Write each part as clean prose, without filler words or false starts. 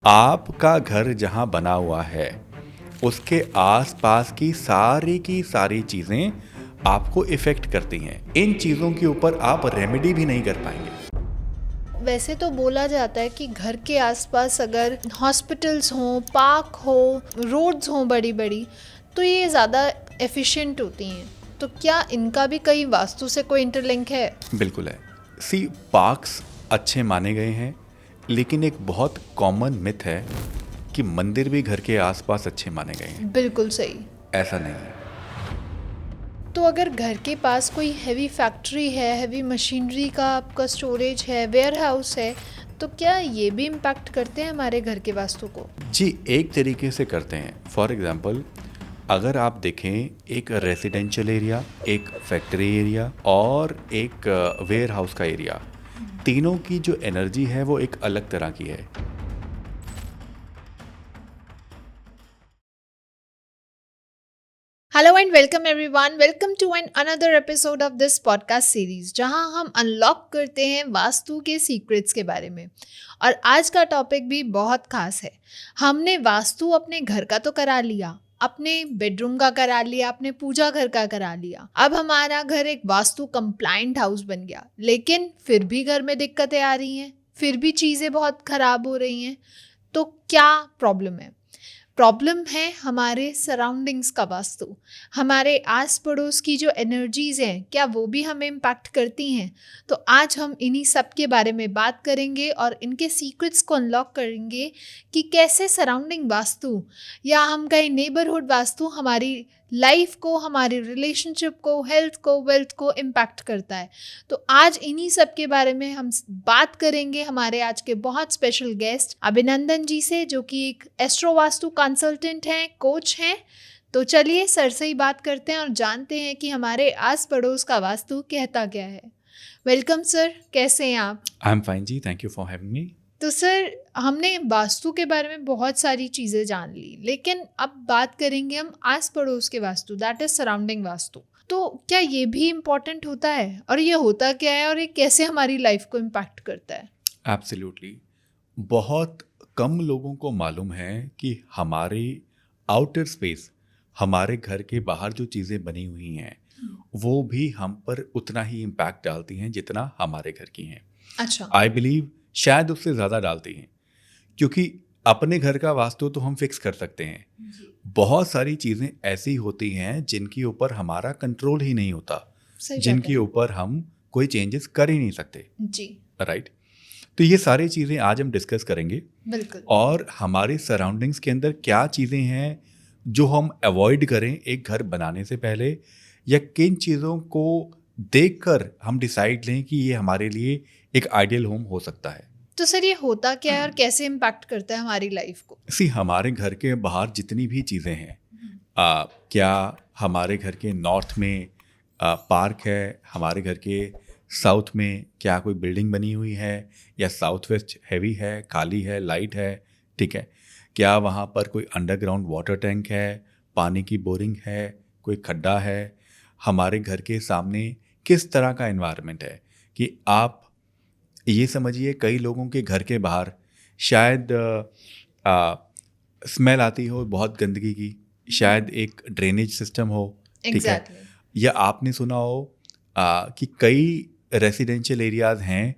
आपका घर जहाँ बना हुआ है उसके आसपास की सारी चीज़ें आपको इफ़ेक्ट करती हैं। इन चीज़ों के ऊपर आप रेमेडी भी नहीं कर पाएंगे। वैसे तो बोला जाता है कि घर के आसपास अगर हॉस्पिटल्स हों, पार्क हो, रोड्स हों बड़ी बड़ी, तो ये ज़्यादा एफिशिएंट होती हैं। तो क्या इनका भी कहीं वास्तु से कोई इंटरलिंक है? बिल्कुल है। सी पार्क्स अच्छे माने गए हैं, लेकिन एक बहुत कॉमन मिथ है कि मंदिर भी घर के आसपास अच्छे माने गए हैं। बिल्कुल सही। ऐसा नहीं है। तो अगर घर के पास कोई हैवी फैक्ट्री है, हैवी मशीनरी का आपका स्टोरेज है, वेयर हाउस है, तो क्या ये भी इम्पैक्ट करते हैं हमारे घर के वास्तु को? जी, एक तरीके से करते हैं। फॉर एग्जांपल, अगर आप देखें, एक रेजिडेंशियल एरिया, एक फैक्ट्री एरिया और एक वेयर हाउस का एरिया, तीनों की जो एनर्जी है वो एक अलग तरह की है। Hello and welcome everyone, welcome to an another episode of this podcast series, जहां हम अनलॉक करते हैं वास्तु के सीक्रेट्स के बारे में। और आज का टॉपिक भी बहुत खास है। हमने वास्तु अपने घर का तो करा लिया, अपने बेडरूम का करा लिया, अपने पूजा घर का करा लिया। अब हमारा घर एक वास्तु कंप्लायंट हाउस बन गया, लेकिन फिर भी घर में दिक्कतें आ रही हैं, फिर भी चीज़ें बहुत खराब हो रही हैं। तो क्या प्रॉब्लम है? प्रॉब्लम है हमारे सराउंडिंग्स का वास्तु। हमारे आस पड़ोस की जो एनर्जीज़ हैं, क्या वो भी हमें इम्पैक्ट करती हैं? तो आज हम इन्हीं सब के बारे में बात करेंगे और इनके सीक्रेट्स को अनलॉक करेंगे कि कैसे सराउंडिंग वास्तु या हम कहें नेबरहुड वास्तु हमारी लाइफ को, हमारे रिलेशनशिप को, हेल्थ को, वेल्थ को इम्पैक्ट करता है। तो आज इन्हीं सब के बारे में हम बात करेंगे हमारे आज के बहुत स्पेशल गेस्ट अभिनंदन जी से, जो कि एक एस्ट्रो वास्तु कंसल्टेंट हैं, कोच हैं। तो चलिए सर से ही बात करते हैं और जानते हैं कि हमारे आस पड़ोस का वास्तु कहता क्या है। वेलकम सर, कैसे हैं आप? आई एम फाइन जी, thank you for having me. तो सर, हमने वास्तु के बारे में बहुत सारी चीज़ें जान ली, लेकिन अब बात करेंगे हम आस पड़ोस के vastu, that is surrounding vastu. तो क्या ये भी इम्पोर्टेंट होता है, और ये होता क्या है, और ये कैसे हमारी लाइफ को इम्पैक्ट करता है? एब्सोल्युटली। बहुत कम लोगों को मालूम है कि हमारे आउटर स्पेस, हमारे घर के बाहर जो चीज़ें बनी हुई हैं वो भी हम पर उतना ही इम्पैक्ट डालती हैं जितना हमारे घर की हैं। अच्छा। आई बिलीव शायद उससे ज़्यादा डालती हैं, क्योंकि अपने घर का वास्तु तो हम फिक्स कर सकते हैं। बहुत सारी चीज़ें ऐसी होती हैं जिनके ऊपर हमारा कंट्रोल ही नहीं होता, सही बात जिनके है। ऊपर हम कोई चेंजेस कर ही नहीं सकते। जी। राइट। तो ये सारी चीज़ें आज हम डिस्कस करेंगे, बिल्कुल। और हमारे सराउंडिंग्स के अंदर क्या चीज़ें हैं जो हम अवॉइड करें एक घर बनाने से पहले, या किन चीज़ों को देखकर हम डिसाइड लें कि ये हमारे लिए एक आइडियल होम हो सकता है। तो सर, ये होता क्या है और कैसे इम्पैक्ट करता है हमारी लाइफ को? सी हमारे घर के बाहर जितनी भी चीज़ें हैं, क्या हमारे घर के नॉर्थ में पार्क है, हमारे घर के साउथ में क्या कोई बिल्डिंग बनी हुई है, या साउथ वेस्ट हैवी है, खाली है, लाइट है, ठीक है, क्या वहाँ पर कोई अंडरग्राउंड वाटर टैंक है, पानी की बोरिंग है, कोई खड्डा है, हमारे घर के सामने किस तरह का एनवायरनमेंट है। कि आप ये समझिए, कई लोगों के घर के बाहर शायद स्मेल आती हो बहुत गंदगी की, शायद एक ड्रेनेज सिस्टम हो, ठीक है, एग्जैक्टली। या आपने सुना हो कि कई रेसिडेंशियल एरियाज हैं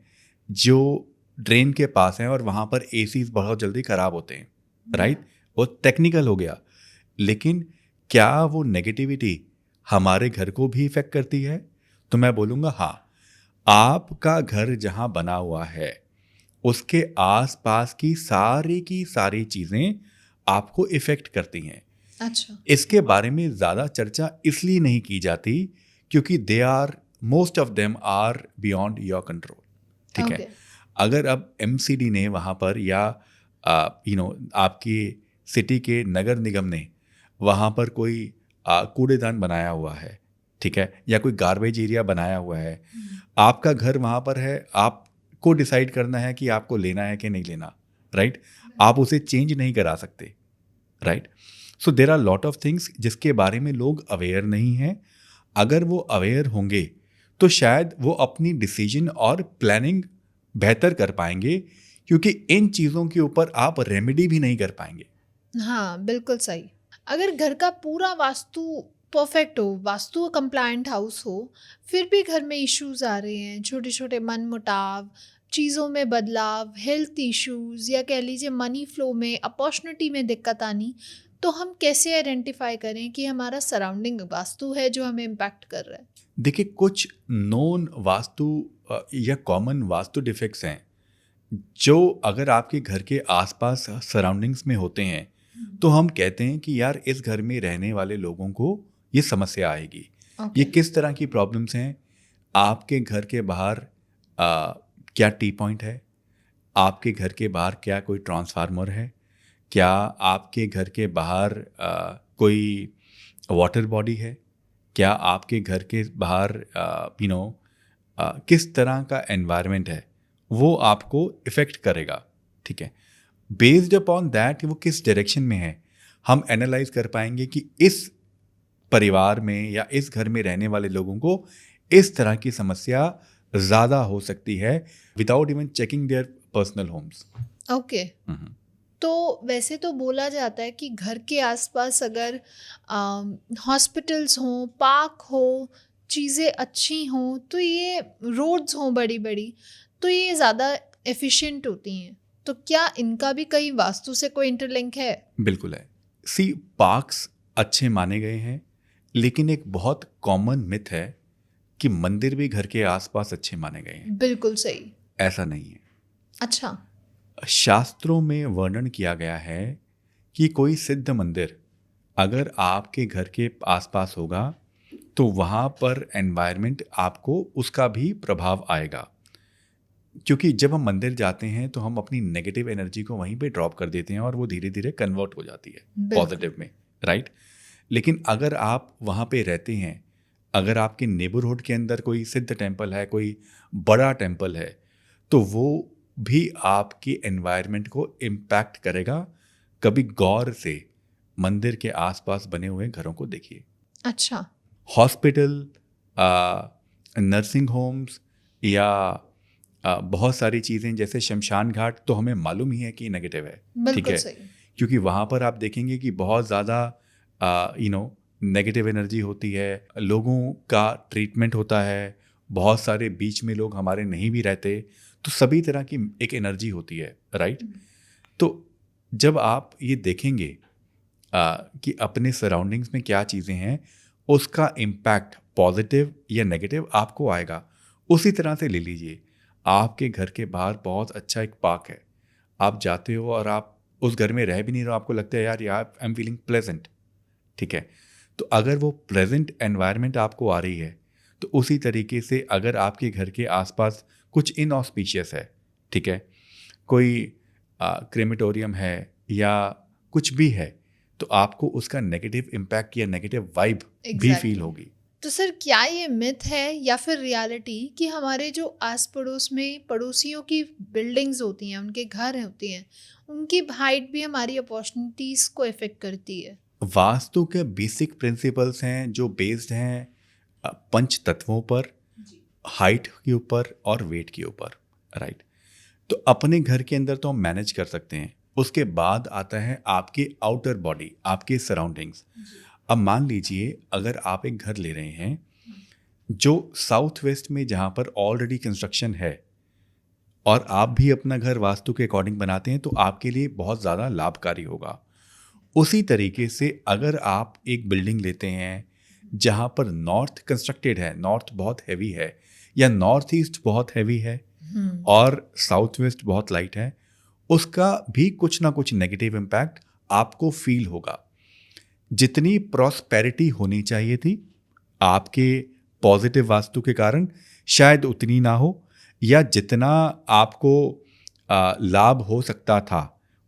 जो ड्रेन के पास हैं और वहाँ पर एसीज बहुत जल्दी ख़राब होते हैं। राइट। वो टेक्निकल हो गया, लेकिन क्या वो नेगेटिविटी हमारे घर को भी इफ़ेक्ट करती है? तो मैं बोलूँगा हाँ। आपका घर जहाँ बना हुआ है उसके आसपास की सारी चीज़ें आपको इफ़ेक्ट करती हैं। अच्छा। इसके बारे में ज़्यादा चर्चा इसलिए नहीं की जाती क्योंकि they are, most of them are beyond your control, ठीक है। ओके। अगर अब एमसीडी ने वहाँ पर, या आपकी सिटी के नगर निगम ने वहाँ पर कोई कूड़ेदान बनाया हुआ है, ठीक है, या कोई गार्बेज एरिया बनाया हुआ है, आपका घर वहाँ पर है, आपको डिसाइड करना है कि आपको लेना है कि नहीं लेना। राइट। आप उसे चेंज नहीं करा सकते। Right. So there are lot of things जिसके बारे में लोग अवेयर नहीं हैं। अगर वो अवेयर होंगे तो शायद वो अपनी डिसीजन और प्लानिंग बेहतर कर पाएंगे, क्योंकि इन चीज़ों के ऊपर आप रेमेडी भी नहीं कर पाएंगे। हाँ, बिल्कुल सही। अगर घर का पूरा वास्तु परफेक्ट हो, वास्तु कंप्लायंट हाउस हो, फिर भी घर में इश्यूज आ रहे हैं, छोटे छोटे मनमुटाव, चीज़ों में बदलाव, हेल्थ इश्यूज, या कह लीजिए मनी फ्लो में, अपॉर्चुनिटी में दिक्कत आनी, तो हम कैसे आइडेंटिफाई करें कि हमारा सराउंडिंग वास्तु है जो हमें इम्पैक्ट कर रहा है? देखिए, कुछ नॉन वास्तु या कॉमन वास्तु डिफेक्ट्स हैं जो अगर आपके घर के आसपास सराउंडिंग्स में होते हैं तो हम कहते हैं कि यार इस घर में रहने वाले लोगों को ये समस्या आएगी। ओके। ये किस तरह की प्रॉब्लम्स हैं? आपके घर के बाहर क्या टी पॉइंट है? आपके घर के बाहर क्या कोई ट्रांसफार्मर है? क्या आपके घर के बाहर कोई वाटर बॉडी है? क्या आपके घर के बाहर किस तरह का एनवायरनमेंट है, वो आपको इफ़ेक्ट करेगा। ठीक है, बेस्ड अपॉन दैट वो किस डायरेक्शन में है, हम एनालाइज कर पाएंगे कि इस परिवार में या इस घर में रहने वाले लोगों को इस तरह की समस्या ज़्यादा हो सकती है without even checking their personal homes. Okay. तो वैसे तो बोला जाता है कि घर के आसपास अगर हॉस्पिटल्स हों, पार्क हो, चीज़ें अच्छी हों, तो ये रोड्स हों बड़ी बड़ी, तो ये ज़्यादा एफिशिएंट होती हैं। तो क्या इनका भी कहीं वास्तु से कोई इंटरलिंक है? बिल्कुल है। सी, पार्क्स अच्छे माने गए हैं, लेकिन एक बहुत कॉमन मिथ है कि मंदिर भी घर के आसपास अच्छे माने गए हैं। बिल्कुल सही। ऐसा नहीं है। अच्छा। शास्त्रों में वर्णन किया गया है कि कोई सिद्ध मंदिर अगर आपके घर के आसपास होगा तो वहाँ पर एनवायरनमेंट आपको उसका भी प्रभाव आएगा, क्योंकि जब हम मंदिर जाते हैं तो हम अपनी नेगेटिव एनर्जी को वहीं पे ड्रॉप कर देते हैं और वो धीरे धीरे कन्वर्ट हो जाती है बिल्कुल। पॉजिटिव में, राइट। लेकिन अगर आप वहाँ पे रहते हैं, अगर आपके नेबरहुड के अंदर कोई सिद्ध टेम्पल है, कोई बड़ा टेम्पल है, तो वो भी आपकी एनवायरनमेंट को इम्पैक्ट करेगा। कभी गौर से मंदिर के आसपास बने हुए घरों को देखिए। अच्छा। हॉस्पिटल, नर्सिंग होम्स या बहुत सारी चीज़ें जैसे शमशान घाट तो हमें मालूम ही है कि नेगेटिव है। ठीक बिल्कुल है, सही। क्योंकि वहाँ पर आप देखेंगे कि बहुत ज़्यादा नेगेटिव एनर्जी होती है, लोगों का ट्रीटमेंट होता है, बहुत सारे बीच में लोग हमारे नहीं भी रहते, तो सभी तरह की एक एनर्जी होती है, राइट। तो जब आप ये देखेंगे कि अपने सराउंडिंग्स में क्या चीज़ें हैं, उसका इम्पैक्ट पॉजिटिव या नेगेटिव आपको आएगा। उसी तरह से ले लीजिए, आपके घर के बाहर बहुत अच्छा एक पार्क है, आप जाते हो और आप उस घर में रह भी नहीं रहे हो, आपको लगता है यार आई एम फीलिंग प्लेजेंट। ठीक है, तो अगर वो प्लेजेंट एनवायरनमेंट आपको आ रही है, तो उसी तरीके से अगर आपके घर के आसपास कुछ इनऑस्पिशियस है, ठीक है, कोई क्रेमेटोरियम है या कुछ भी है, तो आपको उसका नेगेटिव इम्पैक्ट या नेगेटिव वाइब भी Exactly. फील होगी। तो सर, क्या ये मिथ है या फिर रियलिटी कि हमारे जो आस पड़ोस में पड़ोसियों की बिल्डिंग्स होती हैं, उनके घर होते हैं, उनकी हाइट भी हमारी अपॉर्चुनिटीज़ को इफेक्ट करती है? वास्तु के बेसिक प्रिंसिपल्स हैं जो बेस्ड हैं पंच तत्वों पर, हाइट के ऊपर और वेट के ऊपर, राइट। तो अपने घर के अंदर तो हम मैनेज कर सकते हैं, उसके बाद आता है आपकी आउटर बॉडी, आपके सराउंडिंग्स। अब मान लीजिए अगर आप एक घर ले रहे हैं जो साउथ वेस्ट में, जहाँ पर ऑलरेडी कंस्ट्रक्शन है, और आप भी अपना घर वास्तु के अकॉर्डिंग बनाते हैं, तो आपके लिए बहुत ज़्यादा लाभकारी होगा। उसी तरीके से अगर आप एक बिल्डिंग लेते हैं जहाँ पर नॉर्थ कंस्ट्रक्टेड है, नॉर्थ बहुत हैवी है, या नॉर्थ ईस्ट बहुत हैवी है और साउथ वेस्ट बहुत लाइट है, उसका भी कुछ ना कुछ नेगेटिव इम्पैक्ट आपको फील होगा। जितनी प्रॉस्पेरिटी होनी चाहिए थी आपके पॉजिटिव वास्तु के कारण, शायद उतनी ना हो, या जितना आपको लाभ हो सकता था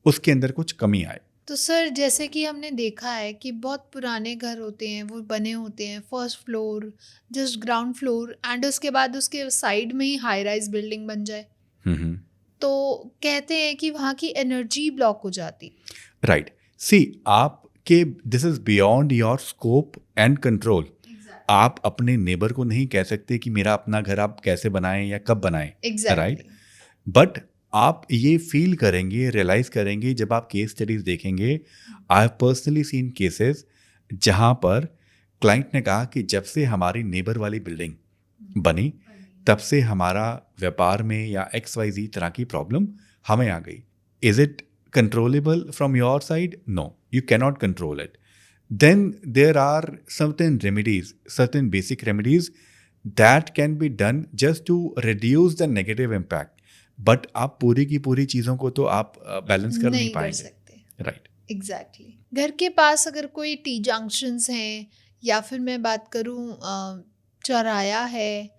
उसके अंदर कुछ कमी आए। तो सर, जैसे कि हमने देखा है कि बहुत पुराने घर होते हैं, वो बने होते हैं first floor, just ground floor, and उसके बाद उसके साइड में ही हाई राइज बिल्डिंग बन जाए, तो कहते हैं कि वहाँ की एनर्जी ब्लॉक हो जाती। राइट, सी, आपके this is beyond your scope and control. आप अपने नेबर को नहीं कह सकते कि मेरा अपना घर आप कैसे बनाएं या कब बनाएं, Exactly. राइट। बट आप ये फील करेंगे, रियलाइज करेंगे जब आप केस स्टडीज देखेंगे। I have personally seen cases जहाँ पर क्लाइंट ने कहा कि जब से हमारी नेबर वाली बिल्डिंग बनी तब से हमारा व्यापार में या XYZ तरह की प्रॉब्लम हमें आ गई। Is it controllable from your side? No, you cannot control it. Then there are certain remedies, certain basic remedies that can be done just to reduce the negative impact. But आप पूरी की पूरी चीज़ों को तो आप बैलेंस कर नहीं कर पाएंगे, सकते। राइट? एग्जैक्टली। घर के पास अगर कोई टी जंक्शंस हैं, या फिर मैं बात करूँ चौराया है,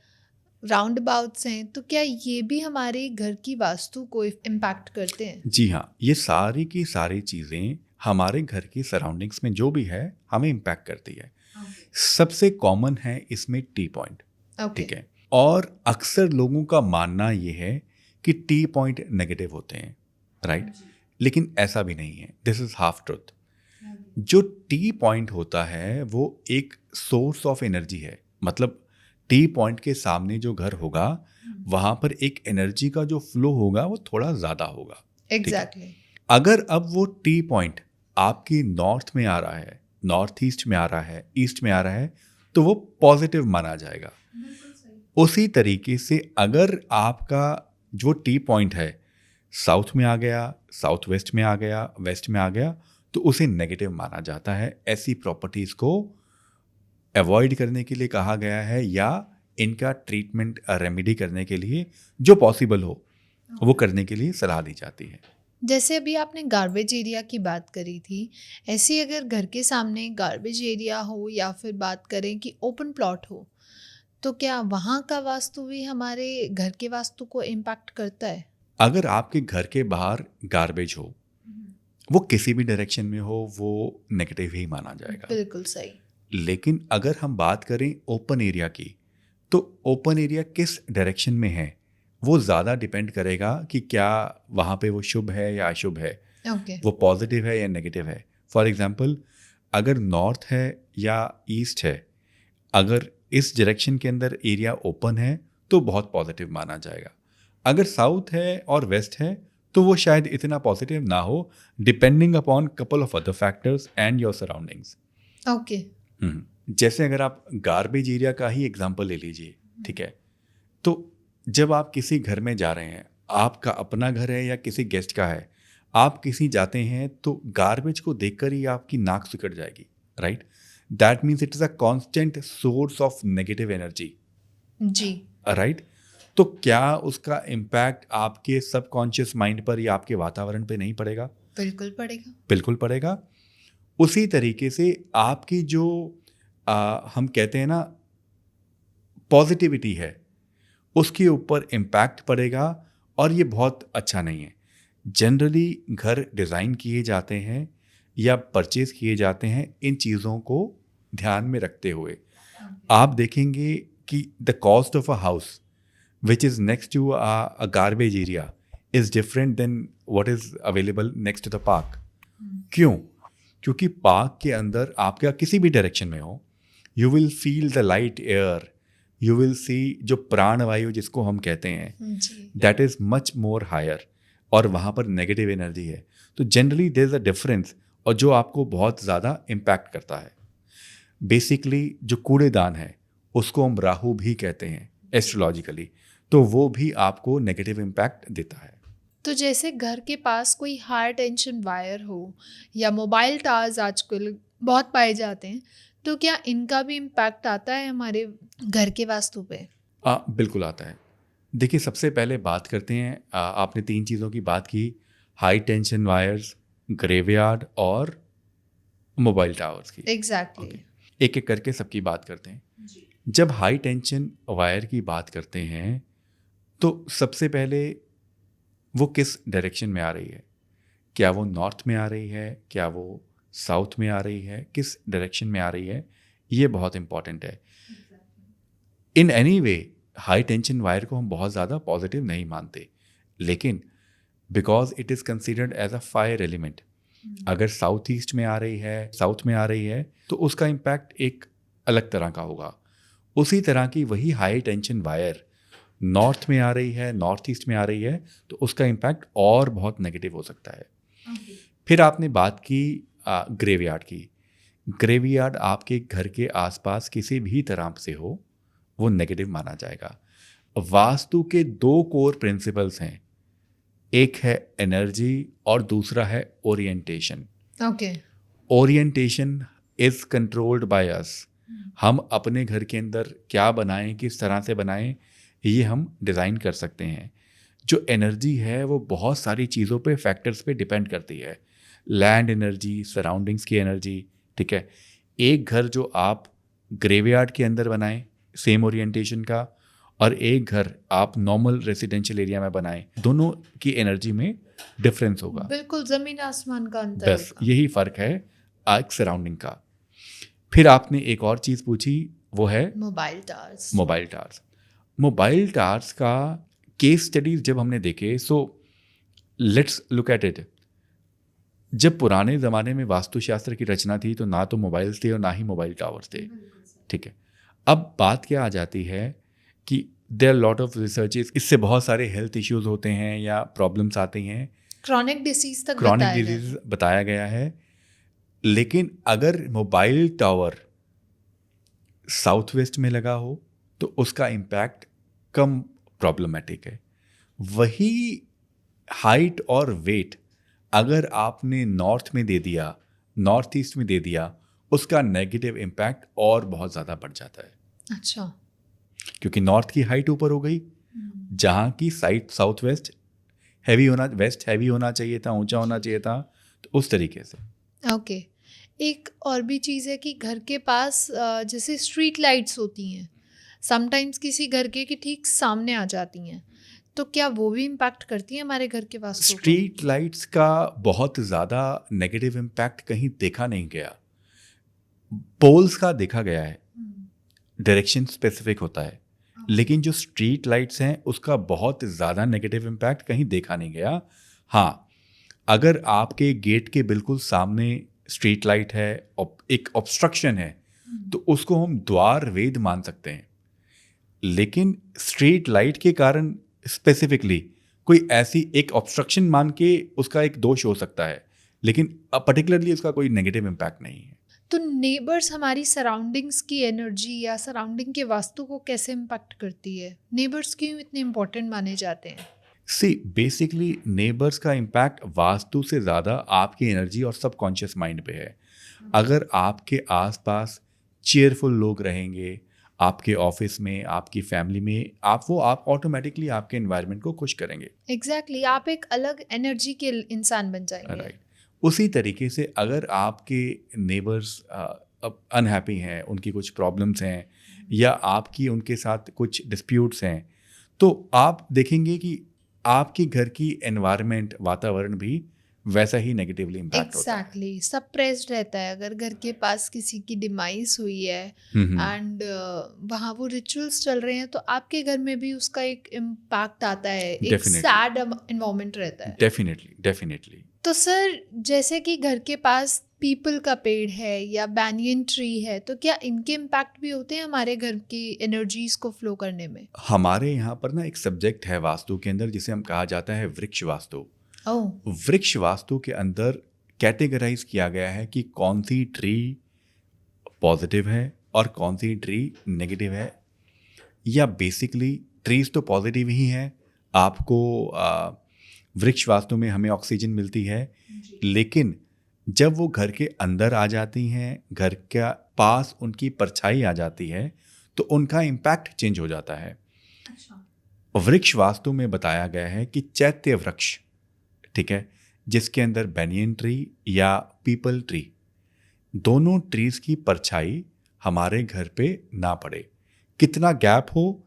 राउंड अबाउट्स हैं, तो क्या ये भी हमारे घर की वास्तु को इम्पैक्ट करते हैं? जी हाँ, ये सारी की सारी चीज़ें हमारे घर की सराउंडिंग्स में जो भी है हमें इम्पैक्ट करती है। सबसे कॉमन है इसमें टी पॉइंट, ठीक है? और अक्सर लोगों का मानना ये है कि टी पॉइंट नेगेटिव होते हैं, राइट? लेकिन ऐसा भी नहीं है, दिस इज हाफ ट्रुथ। जो टी पॉइंट होता है वो एक सोर्स ऑफ एनर्जी है। मतलब टी पॉइंट के सामने जो घर होगा वहां पर एक एनर्जी का जो फ्लो होगा वो थोड़ा ज़्यादा होगा। एग्जैक्टली। अगर अब वो टी पॉइंट आपकी नॉर्थ में आ रहा है, नॉर्थ ईस्ट में आ रहा है, ईस्ट में आ रहा है, तो वो पॉजिटिव माना जाएगा। उसी तरीके से अगर आपका जो टी पॉइंट है साउथ में आ गया, साउथ वेस्ट में आ गया, वेस्ट में आ गया, तो उसे नेगेटिव माना जाता है। ऐसी प्रॉपर्टीज़ को अवॉइड करने के लिए कहा गया है, या इनका ट्रीटमेंट रेमेडी करने के लिए जो पॉसिबल हो वो करने के लिए सलाह दी जाती है। जैसे अभी आपने गार्बेज एरिया की बात करी थी, ऐसे अगर घर के सामने गार्बेज एरिया हो या फिर बात करें कि ओपन प्लॉट हो, तो क्या वहाँ का वास्तु भी हमारे घर के वास्तु को इम्पैक्ट करता है? अगर आपके घर के बाहर गार्बेज हो, वो किसी भी डायरेक्शन में हो, वो नेगेटिव ही माना जाएगा। बिल्कुल सही। लेकिन अगर हम बात करें ओपन एरिया की, तो ओपन एरिया किस डायरेक्शन में है वो ज़्यादा डिपेंड करेगा कि क्या वहाँ पे वो शुभ है या अशुभ है, ओके। वो पॉजिटिव है या नेगेटिव है। फॉर एग्जांपल, अगर नॉर्थ है या ईस्ट है, अगर इस डायरेक्शन के अंदर एरिया ओपन है तो बहुत पॉजिटिव माना जाएगा। अगर साउथ है और वेस्ट है तो वो शायद इतना पॉजिटिव ना हो, depending upon couple of other factors and your surroundings. Okay. जैसे अगर आप गार्बेज एरिया का ही एग्जांपल ले लीजिए, ठीक है? तो जब आप किसी घर में जा रहे हैं, आपका अपना घर है या किसी गेस्ट का है, आप किसी जाते हैं तो गार्बेज को देखकर ही आपकी नाक सिकड़ जाएगी, right? That means it is a constant source of negative energy, जी। राइट? तो क्या उसका इम्पैक्ट आपके सबकॉन्शियस माइंड पर या आपके वातावरण पे नहीं पड़ेगा? बिल्कुल पड़ेगा। बिल्कुल पड़ेगा। उसी तरीके से आपकी जो हम कहते हैं ना पॉजिटिविटी है, उसके ऊपर इम्पैक्ट पड़ेगा, और ये बहुत अच्छा नहीं है। जनरली घर डिज़ाइन किए जाते हैं या परचेज किए जाते हैं इन चीज़ों को ध्यान में रखते हुए। आप देखेंगे कि the cost of a house which is next to a garbage area is different than what is available next to the park. क्यों? क्योंकि पार्क के अंदर आपका किसी भी डायरेक्शन में हो, you will feel the light air, you will see जो प्राणवायु जिसको हम कहते हैं, that is much more higher, और वहाँ पर नेगेटिव एनर्जी है। तो generally there is a difference, और जो आपको बहुत ज़्यादा इम्पैक्ट करता है। बेसिकली जो कूड़ेदान है उसको हम राहु भी कहते हैं एस्ट्रोलॉजिकली, तो वो भी आपको नेगेटिव इम्पैक्ट देता है। तो जैसे घर के पास कोई हाई टेंशन वायर हो या मोबाइल टावर्स आजकल बहुत पाए जाते हैं, तो क्या इनका भी इम्पैक्ट आता है हमारे घर के वास्तु पे? बिल्कुल आता है। देखिए, सबसे पहले बात करते हैं, आपने 3 चीज़ों की बात की, हाई टेंशन वायर्स, ग्रेवयार्ड और मोबाइल टावर्स की। एग्जैक्टली। एक एक करके सबकी बात करते हैं। जब हाई टेंशन वायर की बात करते हैं तो सबसे पहले वो किस डायरेक्शन में आ रही है? क्या वो नॉर्थ में आ रही है, क्या वो साउथ में आ रही है, किस डायरेक्शन में आ रही है, ये बहुत इंपॉर्टेंट है। In any way high tension wire को हम बहुत ज़्यादा पॉजिटिव नहीं मानते, लेकिन because it is considered as a fire element, अगर साउथ ईस्ट में आ रही है, साउथ में आ रही है, तो उसका इम्पैक्ट एक अलग तरह का होगा। उसी तरह की वही हाई टेंशन वायर नॉर्थ में आ रही है, नॉर्थ ईस्ट में आ रही है, तो उसका इम्पैक्ट और बहुत नेगेटिव हो सकता है। फिर आपने बात की ग्रेवयार्ड की। ग्रेवयार्ड आपके घर के आसपास किसी भी तरह से हो, वो नेगेटिव माना जाएगा। वास्तु के 2 कोर प्रिंसिपल्स हैं, एक है एनर्जी और दूसरा है orientation. Okay. Orientation is controlled by us. हम अपने घर के अंदर क्या बनाएं, किस तरह से बनाएं, ये हम डिज़ाइन कर सकते हैं। जो एनर्जी है वो बहुत सारी चीज़ों पे, फैक्टर्स पे डिपेंड करती है। लैंड एनर्जी, सराउंडिंग्स की एनर्जी, ठीक है। एक घर जो आप ग्रेवयार्ड के अंदर बनाएं सेम ओरिएंटेशन का, और एक घर आप नॉर्मल रेजिडेंशियल एरिया में बनाएं, दोनों की एनर्जी में डिफरेंस होगा। बिल्कुल ज़मीन आसमान का अंतर बस होगा। यही फ़र्क है एक सराउंडिंग का। फिर आपने एक और चीज़ पूछी, वो है mobile towers. Mobile towers. Mobile towers का केस स्टडीज जब हमने देखे, so let's look at it. जब पुराने ज़माने में वास्तुशास्त्र की रचना थी तो ना तो मोबाइल्स थे और ना ही मोबाइल टावर्स थे, ठीक है। अब बात क्या आ जाती है कि देयर लॉट ऑफ रिसर्चेस, इससे बहुत सारे हेल्थ इश्यूज होते हैं या प्रॉब्लम्स आती हैं, क्रॉनिक डिसीज तक क्रॉनिक बताया गया डिजीज बताया गया है। लेकिन अगर मोबाइल टावर साउथ वेस्ट में लगा हो तो उसका इम्पैक्ट कम प्रॉब्लमेटिक है। वही हाइट और वेट अगर आपने नॉर्थ में दे दिया, नॉर्थ ईस्ट में दे दिया, उसका नेगेटिव इम्पैक्ट और बहुत ज़्यादा बढ़ जाता है। अच्छा। क्योंकि नॉर्थ की हाइट ऊपर हो गई, जहाँ की साइड साउथ वेस्ट हैवी होना, वेस्ट हैवी होना चाहिए था, ऊंचा होना चाहिए था, तो उस तरीके से। ओके। एक और भी चीज़ है कि घर के पास जैसे स्ट्रीट लाइट्स होती हैं, समटाइम्स किसी घर के ठीक सामने आ जाती हैं, तो क्या वो भी इम्पैक्ट करती हैं हमारे घर के वास्तु को? स्ट्रीट लाइट्स का बहुत ज़्यादा नेगेटिव इम्पैक्ट कहीं देखा नहीं गया। पोल्स का देखा गया है, डायरेक्शन स्पेसिफिक होता है, लेकिन जो स्ट्रीट लाइट्स हैं उसका बहुत ज़्यादा नेगेटिव इम्पैक्ट कहीं देखा नहीं गया। हाँ, अगर आपके गेट के बिल्कुल सामने स्ट्रीट लाइट है, एक ऑब्स्ट्रक्शन है, तो उसको हम द्वार वेद मान सकते हैं। लेकिन स्ट्रीट लाइट के कारण स्पेसिफिकली कोई ऐसी एक ऑब्स्ट्रक्शन मान के उसका एक दोष हो सकता है, लेकिन पर्टिकुलरली उसका कोई नेगेटिव इम्पैक्ट नहीं है। तो नेबर्स हमारी सराउंडिंग्स की एनर्जी या सराउंडिंग के वास्तु को कैसे इम्पैक्ट करती है? नेबर्स क्यों इतने इम्पोर्टेंट माने जाते हैं? सी बेसिकली नेबर्स का इम्पैक्ट वास्तु से ज़्यादा आपकी एनर्जी और सबकॉन्शियस माइंड पे है। अगर आपके आसपास चेयरफुल लोग रहेंगे, आपके ऑफिस में, आपकी फैमिली में, आप ऑटोमेटिकली आपके एनवायरनमेंट को खुश करेंगे। एग्जैक्टली, आप एक अलग एनर्जी के इंसान बन जाएंगे। राइट। उसी तरीके से अगर आपके नेबर्स अनहैप्पी हैं, उनकी कुछ प्रॉब्लम्स हैं, या आपकी उनके साथ कुछ डिस्प्यूट्स हैं, तो आप देखेंगे कि आपके घर की एनवायरनमेंट, वातावरण भी वैसा ही नेगेटिवली इम्पैक्ट होता है। एग्जैक्टली, सप्रेस्ड रहता है। अगर घर के पास किसी की डिमाइस हुई है एंड वहाँ वो रिचुअल्स चल रहे हैं, तो आपके घर में भी उसका एक इम्पैक्ट आता है, एक Definitely. सैड एनवायरनमेंट रहता है। डेफिनेटली। तो सर, जैसे कि घर के पास पीपल का पेड़ है या बैनियन ट्री है, तो क्या इनके इम्पैक्ट भी होते हैं हमारे घर की एनर्जीज को फ्लो करने में? हमारे यहाँ पर ना एक सब्जेक्ट है वास्तु के अंदर जिसे हम कहा जाता है वृक्ष वास्तु। ओह। वृक्ष वास्तु के अंदर कैटेगराइज किया गया है कि कौन सी ट्री पॉजिटिव है और कौन सी ट्री नेगेटिव है। या बेसिकली ट्रीज तो पॉजिटिव ही हैं, आपको वृक्ष वास्तु में हमें ऑक्सीजन मिलती है, लेकिन जब वो घर के अंदर आ जाती हैं, घर के पास उनकी परछाई आ जाती है, तो उनका इम्पैक्ट चेंज हो जाता है। वृक्ष वास्तु में बताया गया है कि चैत्य वृक्ष, ठीक है, जिसके अंदर बैनियन ट्री या पीपल ट्री, दोनों ट्रीज की परछाई हमारे घर पे ना पड़े। कितना गैप हो,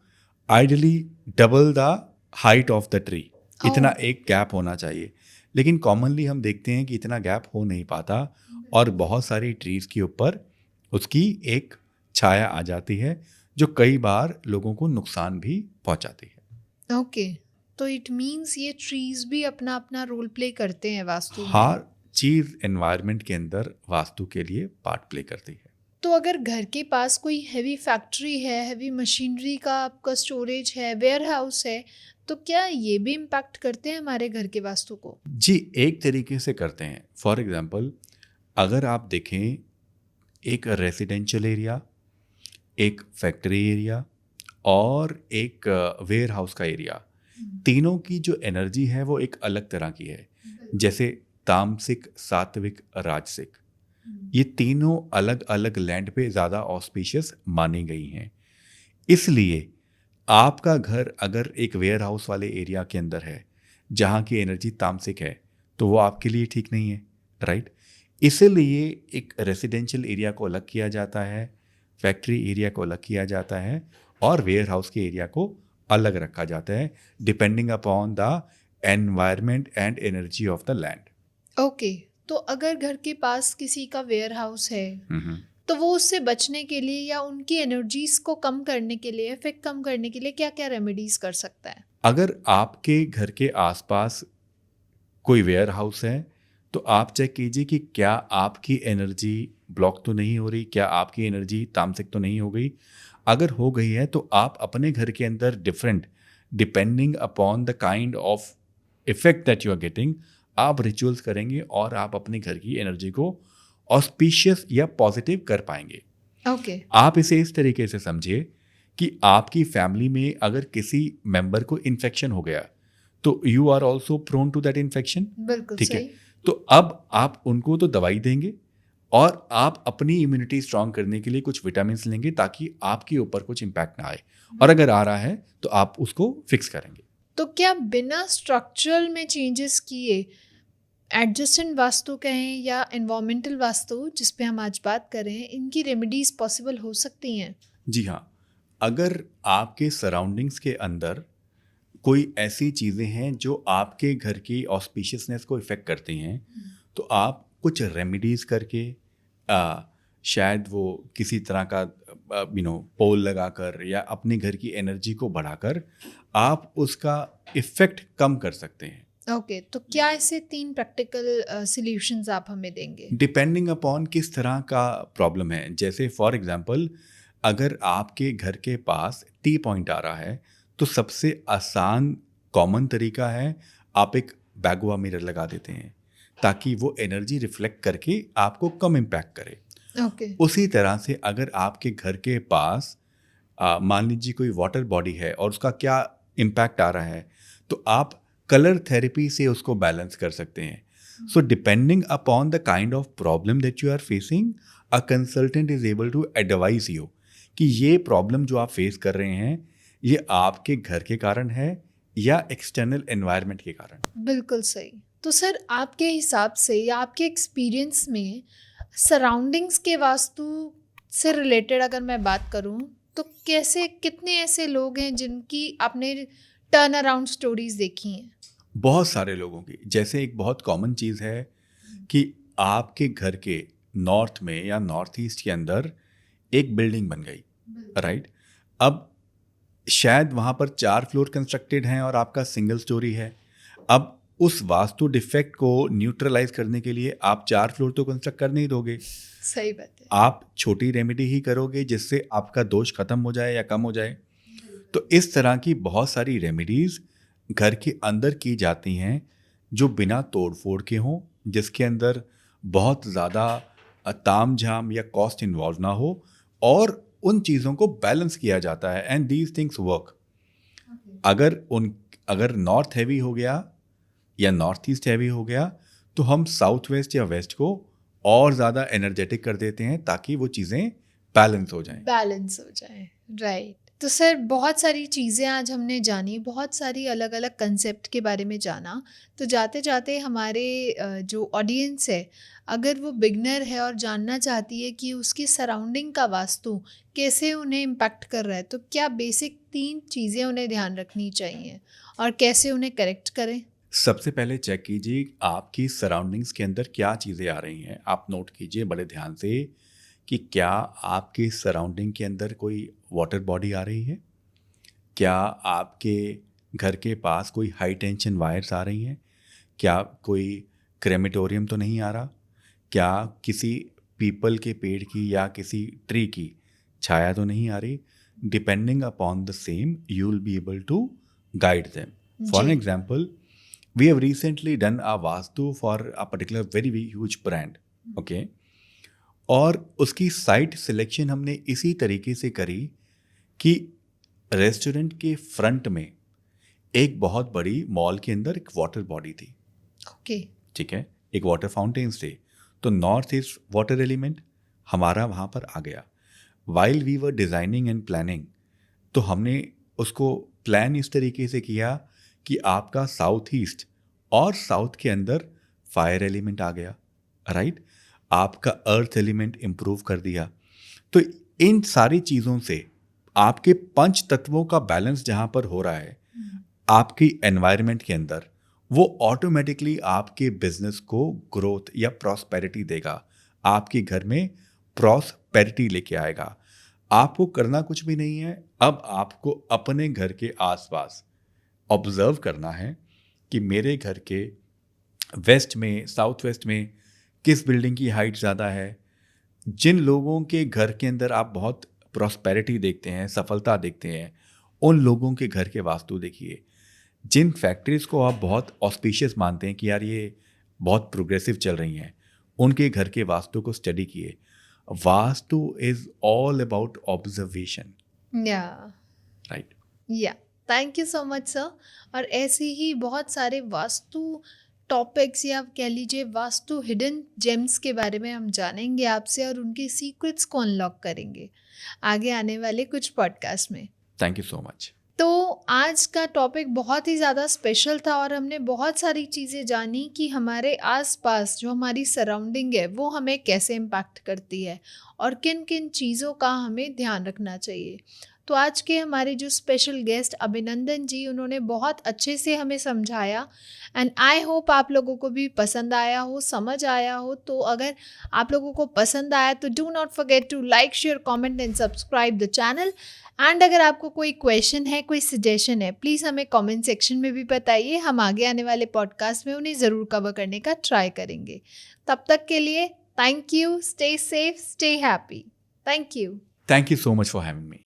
ideally double the height of the tree, इतना एक गैप होना चाहिए। लेकिन कॉमनली हम देखते हैं कि इतना गैप हो नहीं पाता और बहुत सारी ट्रीज के ऊपर उसकी एक छाया आ जाती है, जो कई बार लोगों को नुकसान भी पहुंचाती है। ओके, तो इट मीन्स ये ट्रीज भी अपना अपना रोल प्ले करते हैं वास्तु में। हर चीज़ एनवायरनमेंट के अंदर वास्तु के लिए पार्ट प्ले करती है। तो अगर घर के पास कोई हैवी फैक्ट्री है, हैवी मशीनरी का आपका स्टोरेज है, वेयर हाउस है, तो क्या ये भी इम्पैक्ट करते हैं हमारे घर के वास्तु को? जी, एक तरीके से करते हैं। फॉर एग्जांपल, अगर आप देखें, एक रेजिडेंशियल एरिया, एक फैक्ट्री एरिया और एक वेयर हाउस का एरिया, तीनों की जो एनर्जी है वो एक अलग तरह की है। जैसे तामसिक, सात्विक, राजसिक, ये तीनों अलग अलग लैंड पे ज़्यादा ऑस्पिशियस मानी गई हैं। इसलिए आपका घर अगर एक वेयर हाउस वाले एरिया के अंदर है जहाँ की एनर्जी तामसिक है, तो वो आपके लिए ठीक नहीं है, राइट। इसीलिए एक रेजिडेंशियल एरिया को अलग किया जाता है, फैक्ट्री एरिया को अलग किया जाता है और वेयर हाउस के एरिया को अलग रखा जाता है, depending upon the environment and energy of the land. Okay, तो अगर घर के पास किसी का वेयर हाउस है, तो वो उससे बचने के लिए या उनकी एनर्जीज को कम करने के लिए, इफेक्ट कम करने के लिए क्या क्या रेमेडीज कर सकता है? अगर आपके घर के आसपास कोई वेयर हाउस है तो आप चेक कीजिए कि क्या आपकी एनर्जी ब्लॉक तो नहीं हो रही, क्या आपकी एनर्जी तामसिक तो नहीं हो गई। अगर हो गई है तो आप अपने घर के अंदर different, depending upon the kind of effect that you are getting, आप रिचुअल्स करेंगे और आप अपने घर की एनर्जी को ऑस्पिशियस या पॉजिटिव कर पाएंगे। ओके, आप इसे इस तरीके से समझिए कि आपकी फैमिली में अगर किसी मेंबर को इन्फेक्शन हो गया तो you are also prone to that infection, बिल्कुल ठीक है। सही। तो अब आप उनको तो दवाई देंगे और आप अपनी इम्यूनिटी स्ट्रांग करने के लिए कुछ विटामिन लेंगे ताकि आपके ऊपर कुछ इम्पैक्ट ना आए, और अगर आ रहा है तो आप उसको फिक्स करेंगे। तो क्या बिना स्ट्रक्चरल में चेंजेस किए, एडजस्टेंट वास्तु कहें या एनवायरमेंटल वास्तु जिस पे हम आज बात कर रहे हैं, इनकी रेमेडीज पॉसिबल हो सकती हैं? जी हाँ, अगर आपके सराउंडिंग्स के अंदर कोई ऐसी चीज़ें हैं जो आपके घर की ऑस्पिशियसनेस को इफ़ेक्ट करती हैं, तो आप कुछ रेमेडीज़ करके शायद वो किसी तरह का पोल लगाकर या अपने घर की एनर्जी को बढ़ाकर आप उसका इफ़ेक्ट कम कर सकते हैं। ओके, तो क्या ऐसे 3 प्रैक्टिकल सॉल्यूशंस आप हमें देंगे? डिपेंडिंग अपॉन किस तरह का प्रॉब्लम है। जैसे फॉर एग्जांपल, अगर आपके घर के पास टी पॉइंट आ रहा है तो सबसे आसान कॉमन तरीका है आप एक बैगवा मिरर लगा देते हैं ताकि वो एनर्जी रिफ्लेक्ट करके आपको कम इम्पैक्ट करे। ओके, उसी तरह से अगर आपके घर के पास मान लीजिए कोई वाटर बॉडी है और उसका क्या इम्पैक्ट आ रहा है, तो आप कलर थेरेपी से उसको बैलेंस कर सकते हैं। So depending upon the kind of problem that you are facing, a consultant is able to advise you कि ये प्रॉब्लम जो आप फेस कर रहे हैं ये आपके घर के कारण है या एक्सटर्नल एनवायरनमेंट के कारण। बिल्कुल सही। तो सर, आपके हिसाब से या आपके एक्सपीरियंस में सराउंडिंग्स के वास्तु से रिलेटेड अगर मैं बात करूं, तो कैसे, कितने ऐसे लोग हैं जिनकी आपने टर्न अराउंड स्टोरीज देखी हैं? बहुत सारे लोगों की, जैसे एक बहुत कॉमन चीज़ है कि आपके घर के नॉर्थ में या नॉर्थ ईस्ट के अंदर एक बिल्डिंग बन गई, राइट। अब शायद वहाँ पर 4 फ्लोर कंस्ट्रक्टेड हैं और आपका सिंगल स्टोरी है। अब उस वास्तु डिफेक्ट को न्यूट्रलाइज करने के लिए आप 4 फ्लोर तो कंस्ट्रक्ट कर नहीं दोगे, सही बात है। आप छोटी रेमेडी ही करोगे जिससे आपका दोष खत्म हो जाए या कम हो जाए। तो इस तरह की बहुत सारी रेमेडीज घर के अंदर की जाती हैं जो बिना तोड़ फोड़ के हों, जिसके अंदर बहुत ज़्यादा ताम झाम या कॉस्ट इन्वॉल्व ना हो, और उन चीज़ों को बैलेंस किया जाता है एंड दीज थिंग्स वर्क। अगर नॉर्थ हैवी हो गया या नॉर्थ ईस्ट हैवी हो गया तो हम साउथ वेस्ट या वेस्ट को और ज़्यादा एनर्जेटिक कर देते हैं ताकि वो चीज़ें बैलेंस हो जाएं। राइट। तो सर, बहुत सारी चीज़ें आज हमने जानी, बहुत सारी अलग अलग कंसेप्ट के बारे में जाना। तो जाते जाते हमारे जो ऑडियंस है, अगर वो बिगनर है और जानना चाहती है कि उसकी सराउंडिंग का वास्तु कैसे उन्हें इम्पैक्ट कर रहा है, तो क्या बेसिक 3 चीज़ें उन्हें ध्यान रखनी चाहिए और कैसे उन्हें करेक्ट करें? सबसे पहले चेक कीजिए आपकी सराउंडिंग्स के अंदर क्या चीज़ें आ रही हैं। आप नोट कीजिए बड़े ध्यान से कि क्या आपके सराउंडिंग के अंदर कोई वाटर बॉडी आ रही है, क्या आपके घर के पास कोई हाई टेंशन वायर्स आ रही हैं, क्या कोई क्रेमेटोरियम तो नहीं आ रहा, क्या किसी पीपल के पेड़ की या किसी ट्री की छाया तो नहीं आ रही. Depending upon the same you will be able to guide them. For an G. example, we have recently done a vastu for a particular very, very huge brand. Okay. और उसकी साइट सिलेक्शन हमने इसी तरीके से करी कि restaurant के front में एक बहुत बड़ी मॉल के अंदर एक वाटर बॉडी थी. ओके. ठीक है, एक वाटर फाउंटेन्स थे. तो नॉर्थ ईस्ट वाटर एलिमेंट हमारा वहाँ पर आ गया. While we were designing and planning, तो हमने उसको प्लान इस तरीके से किया कि आपका साउथ ईस्ट और साउथ के अंदर फायर एलिमेंट आ गया, राइट. आपका अर्थ एलिमेंट इम्प्रूव कर दिया. तो इन सारी चीज़ों से आपके पंच तत्वों का बैलेंस जहाँ पर हो रहा है आपकी एनवायरनमेंट के अंदर, वो ऑटोमेटिकली आपके बिजनेस को ग्रोथ या प्रॉस्पेरिटी देगा. आपके घर में प्रॉस्पेरिटी लेके आएगा. आपको करना कुछ भी नहीं है. अब आपको अपने घर के आसपास ऑब्जर्व करना है कि मेरे घर के वेस्ट में, साउथ वेस्ट में किस बिल्डिंग की हाइट ज़्यादा है. जिन लोगों के घर के अंदर आप बहुत प्रॉस्पेरिटी देखते हैं, सफलता देखते हैं, उन लोगों के घर के वास्तु देखिए. जिन फैक्ट्रीज़ को आप बहुत ऑस्पिशियस मानते हैं कि यार ये बहुत प्रोग्रेसिव चल रही हैं, उनके घर के वास्तु को स्टडी किए. Vastu is all about observation. या. राइट. या. Thank you so much sir. और ऐसे ही बहुत सारे वास्तु टॉपिक्स या कह लीजिए वास्तु हिडन जेम्स के बारे में हम जानेंगे आपसे और उनके सीक्रेट्स को अनलॉक करेंगे आगे आने वाले कुछ पॉडकास्ट में. Thank you so much. तो आज का टॉपिक बहुत ही ज़्यादा स्पेशल था और हमने बहुत सारी चीज़ें जानी कि हमारे आसपास जो हमारी सराउंडिंग है वो हमें कैसे इम्पैक्ट करती है और किन किन चीज़ों का हमें ध्यान रखना चाहिए. तो आज के हमारे जो स्पेशल गेस्ट अभिनंदन जी, उन्होंने बहुत अच्छे से हमें समझाया एंड आई होप आप लोगों को भी पसंद आया हो, समझ आया हो. तो अगर आप लोगों को पसंद आया तो do not forget to like, share, comment and subscribe the channel. And अगर आपको कोई क्वेश्चन है, कोई सजेशन है, प्लीज़ हमें कमेंट सेक्शन में भी बताइए. हम आगे आने वाले पॉडकास्ट में उन्हें ज़रूर कवर करने का ट्राई करेंगे. तब तक के लिए thank you. Stay safe, stay happy. Thank you. Thank you so much for having me.